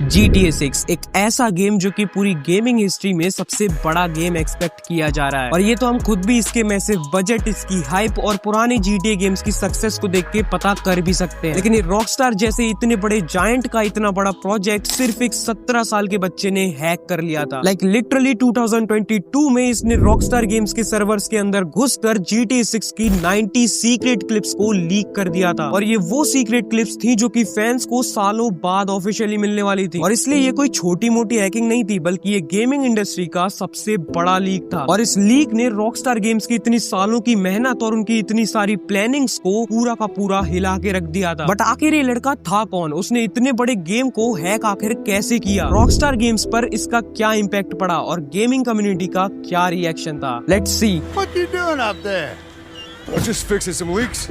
GTA 6 एक ऐसा game जो कि पूरी गेमिंग हिस्ट्री में सबसे बड़ा गेम एक्सपेक्ट किया जा रहा है और ये तो हम खुद भी इसके मैसिव बजट, इसकी हाइप और पुराने GTA गेम्स की सक्सेस को देख के पता कर भी सकते हैं। लेकिन ये रॉकस्टार जैसे इतने बड़े जायंट का इतना बड़ा प्रोजेक्ट सिर्फ एक 17 साल के बच्चे ने हैक कर लिया था। लिटरली 2022 में इसने रॉकस्टार गेम्स के सर्वर्स के अंदर घुसकर GTA 6 की 90 सीक्रेट क्लिप्स को लीक कर दिया था और ये वो सीक्रेट क्लिप्स थी जो कि फैंस को सालों बाद ऑफिशियली मिलने वाली थी। और इसलिए ये कोई छोटी मोटी हैकिंग नहीं थी, बल्कि ये गेमिंग इंडस्ट्री का सबसे बड़ा लीक था। और इस लीक ने रॉकस्टार गेम्स की इतनी सालों की मेहनत और उनकी इतनी सारी प्लानिंग्स को पूरा का पूरा हिला के रख दिया था। बट आखिर ये लड़का था कौन? उसने इतने बड़े गेम को हैक आखिर कैसे किया? रॉकस्टार गेम्स पर इसका क्या इम्पैक्ट पड़ा और गेमिंग कम्युनिटी का क्या रिएक्शन था? Let's see. What you doing up there? I'm just fixing some leaks.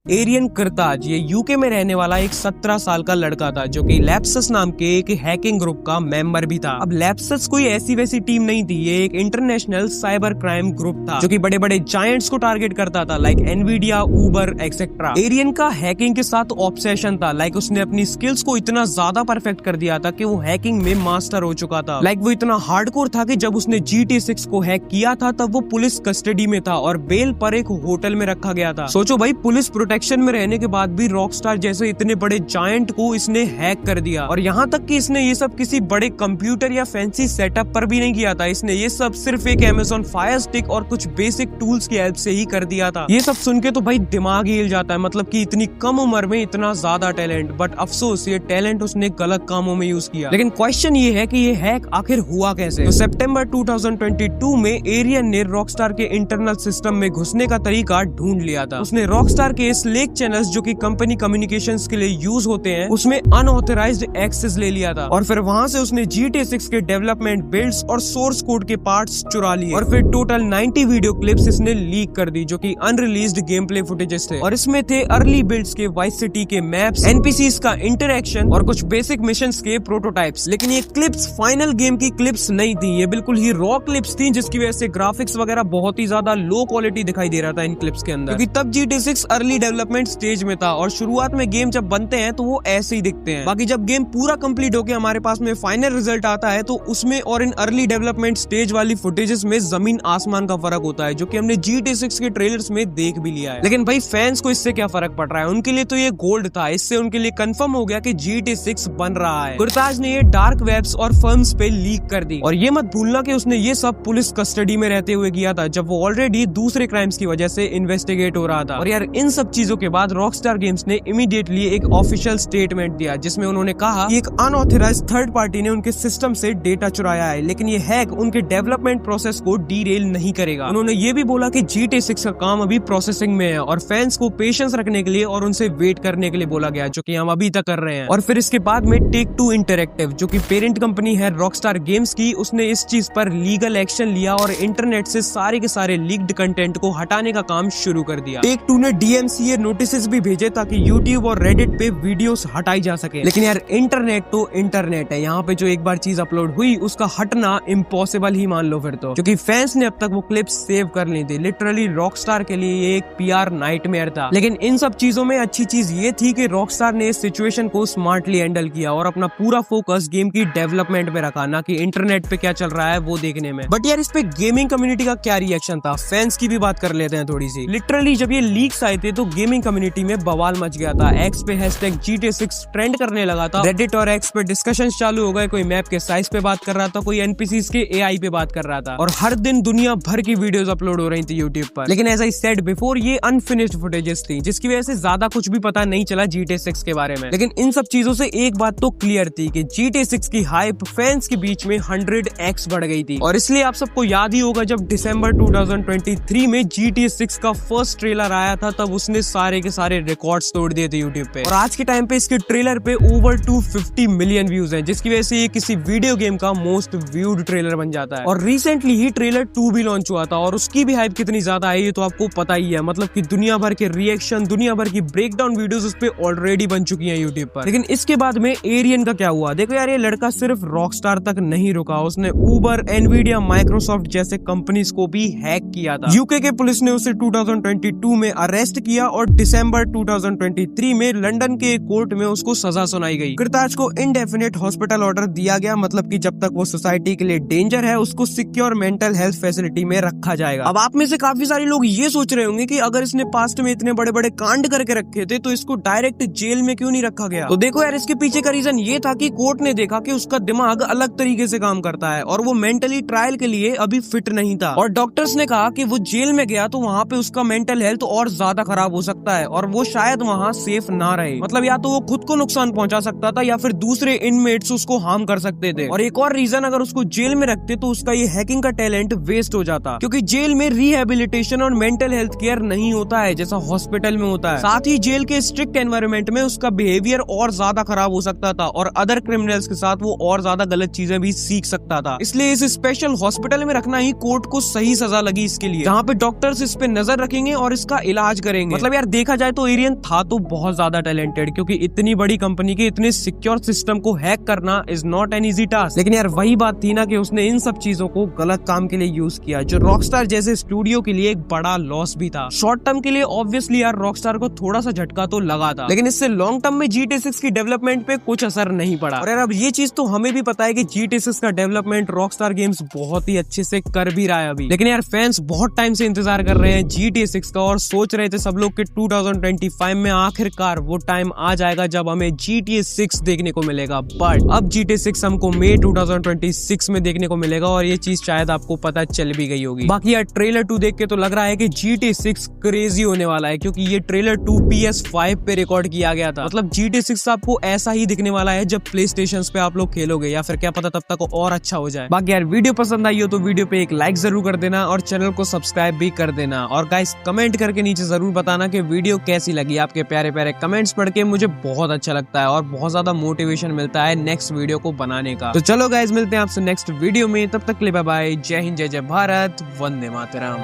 एरियन करताज ये यूके में रहने वाला एक 17 साल का लड़का था जो कि लैप्सस नाम के एक हैकिंग ग्रुप का मेंबर भी था। अब लैप्सस कोई ऐसी वैसी टीम नहीं थी, ये एक इंटरनेशनल साइबर क्राइम ग्रुप था जो कि बड़े बड़े जायंट्स को टारगेट करता था, लाइक एनवीडिया, उबर एक्सेट्रा। एरियन का हैकिंग के साथ ऑब्सेशन था, उसने अपनी स्किल्स को इतना ज्यादा परफेक्ट कर दिया था कि वो हैकिंग में मास्टर हो चुका था। वो इतना हार्डकोर था कि जब उसने GTA 6 को हैक किया था तब वो पुलिस कस्टडी में था और बेल पर एक होटल में रखा गया था। सोचो भाई, पुलिस प्रोटेक्शन में रहने के बाद भी रॉकस्टार जैसे इतने बड़े जायंट को इसने हैक कर दिया। और यहाँ तक कि इसने ये सब किसी बड़े कंप्यूटर या फैंसी सेटअप पर भी नहीं किया था। इसने ये सब सिर्फ एक Amazon Fire Stick और कुछ बेसिक टूल्स की हेल्प से ही कर दिया था। ये सब सुन के तो भाई दिमाग ही हिल जाता है, मतलब कि इतनी कम उम्र में इतना ज्यादा टैलेंट। बट अफसोस ये टैलेंट उसने गलत कामों में यूज किया। लेकिन क्वेश्चन ये है कि ये हैक आखिर हुआ कैसे? तो सितंबर 2022 में एरियन ने रॉकस्टार के इंटरनल सिस्टम में घुसने का तरीका ढूंढ लिया था। उसने रॉकस्टार के स्लेक चैनल्स जो कि कंपनी कम्युनिकेशंस के लिए यूज होते हैं उसमें अनऑथराइज्ड एक्सेस ले लिया था और फिर वहां से उसने GTA 6 के डेवलपमेंट, बिल्ड्स और सोर्स कोड के पार्ट्स चुरा लिए और फिर टोटल 90 वीडियो क्लिप्स इसने लीक कर दी जो कि अनरिलीज्ड गेम प्ले फुटेजेस थे। और इसमें थे अर्ली बिल्ड्स के वाइस सिटी के मैप्स, NPCs का इंटरेक्शन और कुछ बेसिक मिशंस के प्रोटोटाइप्स। लेकिन ये क्लिप्स फाइनल गेम की क्लिप्स नहीं थी, ये बिल्कुल ही रॉ क्लिप्स थी, जिसकी वजह से ग्राफिक्स वगैरह बहुत ही ज्यादा लो क्वालिटी दिखाई दे रहा था इन क्लिप्स के अंदर, क्योंकि तब GTA 6 अर्ली डेवलपमेंट स्टेज में था और शुरुआत में गेम जब बनते हैं तो वो ऐसे ही दिखते हैं। बाकी जब गेम पूरा कंप्लीट होके हमारे पास में फाइनल रिजल्ट आता है तो उसमें और इन अर्ली डेवलपमेंट स्टेज वाली फुटेजेस में जमीन आसमान का फर्क होता है, जो कि हमने GTA 6 के ट्रेलर्स में देख भी लिया है। लेकिन भाई फैंस को इससे क्या फर्क पड़ रहा है? उनके लिए तो ये गोल्ड था। इससे उनके लिए कंफर्म हो गया कि GTA 6 बन रहा है। गुरताज ने ये डार्क वेब्स और फर्म्स पे लीक कर दी और ये मत भूलना कि उसने ये सब पुलिस कस्टडी में रहते हुए किया था, जब वो ऑलरेडी दूसरे क्राइम्स की वजह से इन्वेस्टिगेट हो रहा था। और यार इन सब चीजों के बाद रॉकस्टार गेम्स ने इमीडिएटली एक ऑफिशियल स्टेटमेंट दिया जिसमें उन्होंने कहा कि एक अनऑथराइज्ड थर्ड पार्टी ने उनके सिस्टम से डेटा चुराया है, लेकिन ये हैक उनके डेवलपमेंट प्रोसेस को डीरेल नहीं करेगा। उन्होंने ये भी बोला कि GTA 6 का काम अभी प्रोसेसिंग में है और फैंस को पेशेंस रखने के लिए और उनसे वेट करने के लिए बोला गया, जो कि हम अभी तक कर रहे हैं। और फिर इसके बाद में Take-Two इंटरैक्टिव, जो कि पेरेंट कंपनी है रॉकस्टार गेम्स की, उसने इस चीज पर लीगल एक्शन लिया और इंटरनेट से सारे के सारे लीक्ड कंटेंट को हटाने का काम शुरू कर दिया। Take-Two ने DMCA नोटिस भी भेजे ताकि YouTube और Reddit पे वीडियोस हटाई जा सके। लेकिन यार इंटरनेट तो इंटरनेट है, यहाँ पे जो एक बार चीज अपलोड हुई उसका हटना इम्पॉसिबल ही मान लो फिर तो, क्योंकि फैंस ने अब तक वो क्लिप्स सेव कर ली थी। लिटरली रॉकस्टार के लिए ये एक PR नाइटमेयर था। लेकिन इन सब चीजों में अच्छी चीज ये थी कि रॉकस्टार ने इस सिचुएशन को स्मार्टली हैंडल किया और अपना पूरा फोकस गेम की डेवलपमेंट में रखा, ना कि इंटरनेट पे क्या चल रहा है वो देखने में। बट यार इस पे गेमिंग कम्युनिटी का क्या रिएक्शन था? फैंस की भी बात कर लेते हैं थोड़ी सी। लिटरली जब ये लीक्स आए थे तो गेमिंग कम्युनिटी में बवाल मच गया था। एक्स पे हैशटैग GTA 6 ट्रेंड करने लगा था। Reddit और X पे डिस्कशंस चालू हो गए, कोई मैप के साइज पे बात कर रहा था, कोई NPCs के AI पे बात कर रहा था और हर दिन दुनिया भर की वीडियोस अपलोड हो रही थी YouTube पर। लेकिन एज आई सेड बिफोर, ये अनफिनिश्ड फुटेजेस थी, जिसकी वजह से ज्यादा कुछ भी पता नहीं चला GTA 6 के बारे में। लेकिन इन सब चीजों से एक बात तो क्लियर थी कि GTA 6 की हाइप फैंस के बीच में 100x बढ़ गई थी। और इसलिए आप सबको याद ही होगा जब दिसंबर 2023 में GTA 6 का फर्स्ट ट्रेलर आया था, तब उसने सारे के सारे रिकॉर्ड्स तोड़ दिए थे YouTube पे। और आज के टाइम पे इसके ट्रेलर पे ओवर 250 मिलियन व्यूज हैं, जिसकी वजह से ये किसी वीडियो गेम का मोस्ट व्यूड ट्रेलर बन जाता है। और रिसेंटली ही ट्रेलर 2 भी लॉन्च हुआ था और उसकी भी हाइप कितनी ज्यादा है ये तो आपको पता ही है। मतलब कि दुनिया भर के रिएक्शन, दुनिया भर की ब्रेकडाउन वीडियोस उस पे ऑलरेडी बन चुकी हैं YouTube पर। लेकिन इसके बाद में एरियन का क्या हुआ? देखो यार, ये लड़का सिर्फ रॉकस्टार तक नहीं रुका, उसने उबर, एनवीडिया, माइक्रोसॉफ्ट जैसे कंपनीज को भी हैक किया था। यूके के पुलिस ने उसे 2022 में अरेस्ट किया और और दिसंबर 2023 में लंदन के एक कोर्ट में उसको सजा सुनाई गई। कृताज को इंडेफिनिट हॉस्पिटल ऑर्डर दिया गया, मतलब कि जब तक वो सोसाइटी के लिए डेंजर है उसको सिक्योर मेंटल हेल्थ फैसिलिटी में रखा जाएगा। अब आप में से काफी सारे लोग ये सोच रहे होंगे कि अगर इसने पास्ट में इतने बड़े बड़े कांड करके रखे थे तो इसको डायरेक्ट जेल में क्यों नहीं रखा गया। तो देखो यार, इसके पीछे का रीजन ये था कि कोर्ट ने देखा कि उसका दिमाग अलग तरीके से काम करता है और वो मेंटली ट्रायल के लिए अभी फिट नहीं था। और डॉक्टर्स ने कहा कि वो जेल में गया तो वहाँ पे उसका मेंटल हेल्थ और ज्यादा खराब हो सकता है और वो शायद वहाँ सेफ ना रहे। मतलब या तो वो खुद को नुकसान पहुंचा सकता था या फिर दूसरे इनमेट्स उसको हार्म कर सकते थे। और एक और रीजन, अगर उसको जेल में रखते तो उसका ये हैकिंग का टैलेंट वेस्ट हो जाता, क्योंकि जेल में रिहेबिलिटेशन और मेंटल हेल्थ केयर नहीं होता है जैसा हॉस्पिटल में होता है। साथ ही जेल के स्ट्रिक्ट एनवायरनमेंट में उसका बिहेवियर और ज्यादा खराब हो सकता था और अदर क्रिमिनल्स के साथ वो और ज्यादा गलत चीजें भी सीख सकता था। इसलिए इस स्पेशल हॉस्पिटल में रखना ही कोर्ट को सही सजा लगी इसके लिए, जहाँ पे डॉक्टर्स इस पे नजर रखेंगे और इसका इलाज करेंगे। मतलब यार देखा जाए तो एरियन था तो बहुत ज्यादा टैलेंटेड, क्योंकि इतनी बड़ी कंपनी के इतने सिक्योर सिस्टम को हैक करना is not an easy task. लेकिन यार वही बात थी ना कि उसने इन सब चीजों को गलत काम के लिए यूज किया, जो रॉकस्टार जैसे स्टूडियो के लिए एक बड़ा लॉस भी था। शॉर्ट टर्म के लिए ऑब्वियसली यार रॉकस्टार को थोड़ा सा झटका तो लगा था, लेकिन इससे लॉन्ग टर्म में GTA 6 की डेवलपमेंट पे कुछ असर नहीं पड़ा। और यार अब ये चीज तो हमें भी पता है कि GTA 6 का डेवलपमेंट रॉकस्टार गेम्स बहुत ही अच्छे से कर भी रहा है अभी। लेकिन यार फैंस बहुत टाइम से इंतजार कर रहे हैं GTA 6 का और सोच रहे थे सब लोग कि 2025 में आखिरकार वो टाइम आ जाएगा जब हमें GTA 6 देखने को मिलेगा। बट अब GTA 6 हमको मई 2026 में देखने को मिलेगा और ये चीज शायद आपको पता चल भी गई होगी। बाकी यार ट्रेलर 2 देख के तो लग रहा है कि GTA 6 क्रेजी होने वाला है, क्योंकि ये ट्रेलर 2 PS5 पे रिकॉर्ड किया गया था। मतलब GTA 6 आपको ऐसा ही दिखने वाला है जब प्ले स्टेशन पे आप लोग खेलोगे, या फिर क्या पता तब तक और अच्छा हो जाए। बाकी यार वीडियो पसंद आई हो तो वीडियो पे एक लाइक जरूर कर देना और चैनल को सब्सक्राइब भी कर देना। और गाइस कमेंट करके नीचे जरूर बताना कि वीडियो कैसी लगी। आपके प्यारे प्यारे कमेंट्स पढ़ के मुझे बहुत अच्छा लगता है और बहुत ज्यादा मोटिवेशन मिलता है नेक्स्ट वीडियो को बनाने का। तो चलो गाइस मिलते हैं आपसे नेक्स्ट वीडियो में, तब तक के लिए बाय बाय। जय हिंद, जय जय भारत, वंदे मातरम।